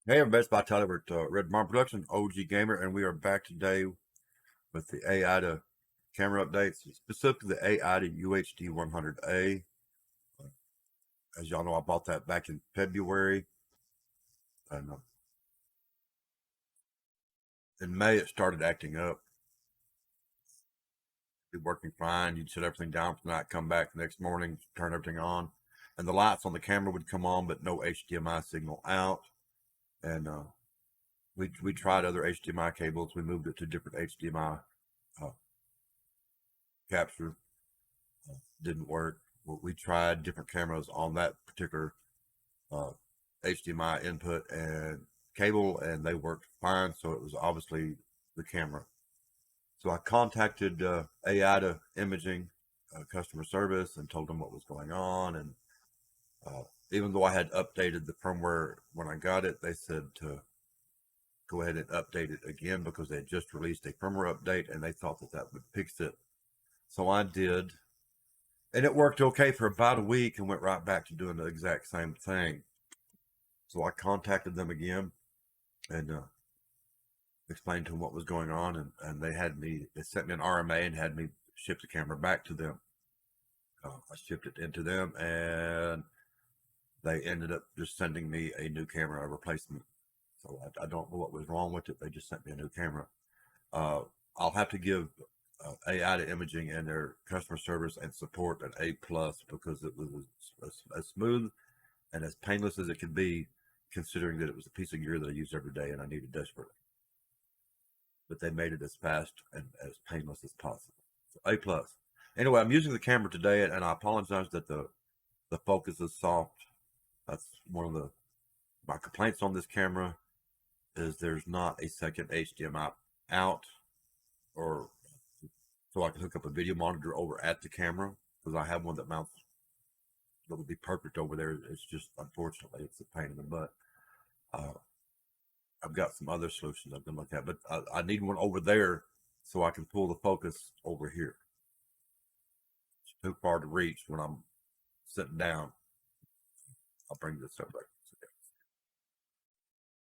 Hey everybody, it's Bob Tyler at Red Barn Production, OG Gamer, and we are back today with the AIDA camera updates, specifically the AIDA UHD 100a. As y'all know, I bought that back in February, and in May it started acting up. It'd be working fine. You'd shut everything down for the night, come back the next morning, turn everything on, and the lights on the camera would come on, but no HDMI signal out. And we tried other HDMI cables. We moved it to different HDMI uh, capture. Didn't work. We tried different cameras on that particular HDMI input and cable, and they worked fine. So it was obviously the camera. So I contacted AIDA Imaging customer service and told them what was going on. And even though I had updated the firmware when I got it, they said to go ahead and update it again because they had just released a firmware update and they thought that that would fix it. So I did. And it worked okay for about a week and went right back to doing the exact same thing. So I contacted them again and explained to them what was going on. And they sent me an RMA and had me ship the camera back to them. I shipped it into them and they ended up just sending me a new camera, a replacement. So I don't know what was wrong with it. They just sent me a new camera. I'll have to give AIDA Imaging and their customer service and support an A+ because it was as smooth and as painless as it could be, considering that it was a piece of gear that I used every day and I needed desperately. But they made it as fast and as painless as possible. So A+. Anyway, I'm using the camera today, and I apologize that the focus is soft. That's one of my complaints on this camera is there's not a second HDMI out, or so I can hook up a video monitor over at the camera, because I have one that mounts that would be perfect over there. It's just, unfortunately, it's a pain in the butt. I've got some other solutions I've been looking at, but I need one over there so I can pull the focus over here. It's too far to reach when I'm sitting down. I'll bring this up right.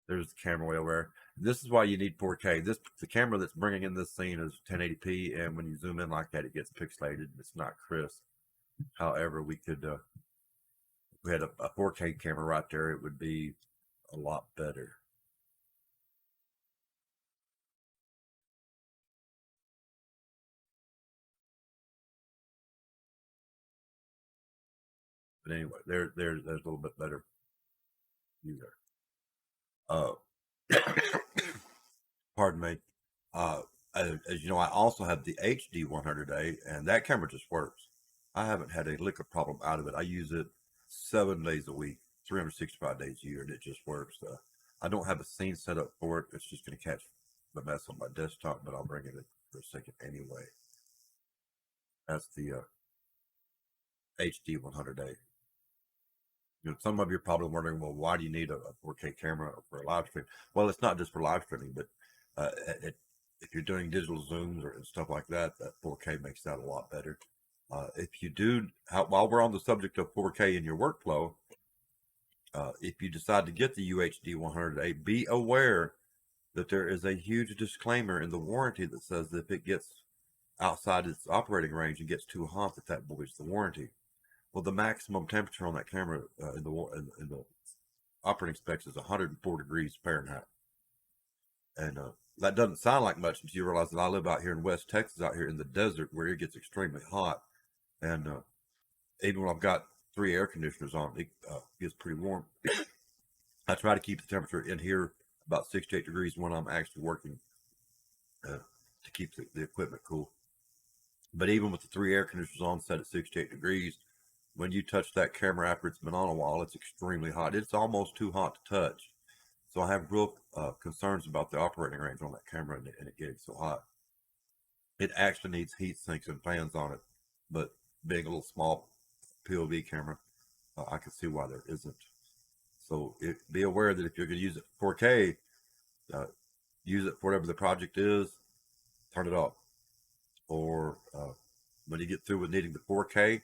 There's the camera way over there. This is why you need 4K. The camera that's bringing in this scene is 1080p, and when you zoom in like that, it gets pixelated. It's not crisp. However, we could, if we had a 4K camera right there, it would be a lot better. But anyway, there's a little bit better view there. Pardon me. Uh, as you know, I also have the HD 100a, and that camera just works. I haven't had a lick of problem out of it. I use it 7 days a week, 365 days a year, and it just works. I don't have a scene set up for it. It's just going to catch the mess on my desktop, but I'll bring it in for a second anyway. That's the HD 100a. You know, some of you are probably wondering, well, why do you need a 4K camera for a live stream? Well, it's not just for live streaming, but if you're doing digital zooms or stuff like that, that 4K makes that a lot better. If you do, while we're on the subject of 4K in your workflow, if you decide to get the UHD 100a, be aware that there is a huge disclaimer in the warranty that says that if it gets outside its operating range and gets too hot, that voids the warranty. Well, the maximum temperature on that camera in the operating specs is 104 degrees Fahrenheit. And that doesn't sound like much until you realize that I live out here in West Texas, out here in the desert, where it gets extremely hot. And even when I've got 3 air conditioners on, it gets pretty warm. I try to keep the temperature in here about 68 degrees when I'm actually working to keep the equipment cool. But even with the 3 air conditioners on set at 68 degrees, when you touch that camera after it's been on a while, it's extremely hot. It's almost too hot to touch. So I have real concerns about the operating range on that camera and it getting so hot. It actually needs heat sinks and fans on it, but being a little small POV camera, I can see why there isn't. So be aware that if you're going to use it for 4K, use it for whatever the project is, turn it off. Or when you get through with needing the 4K,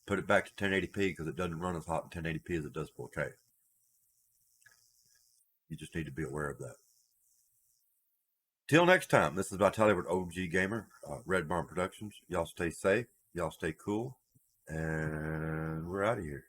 put it back to 1080p because it doesn't run as hot in 1080p as it does 4K. You just need to be aware of that. Till next time, this is Vitaly with OG Gamer, Red Barn Productions. Y'all stay safe. Y'all stay cool. And we're out of here.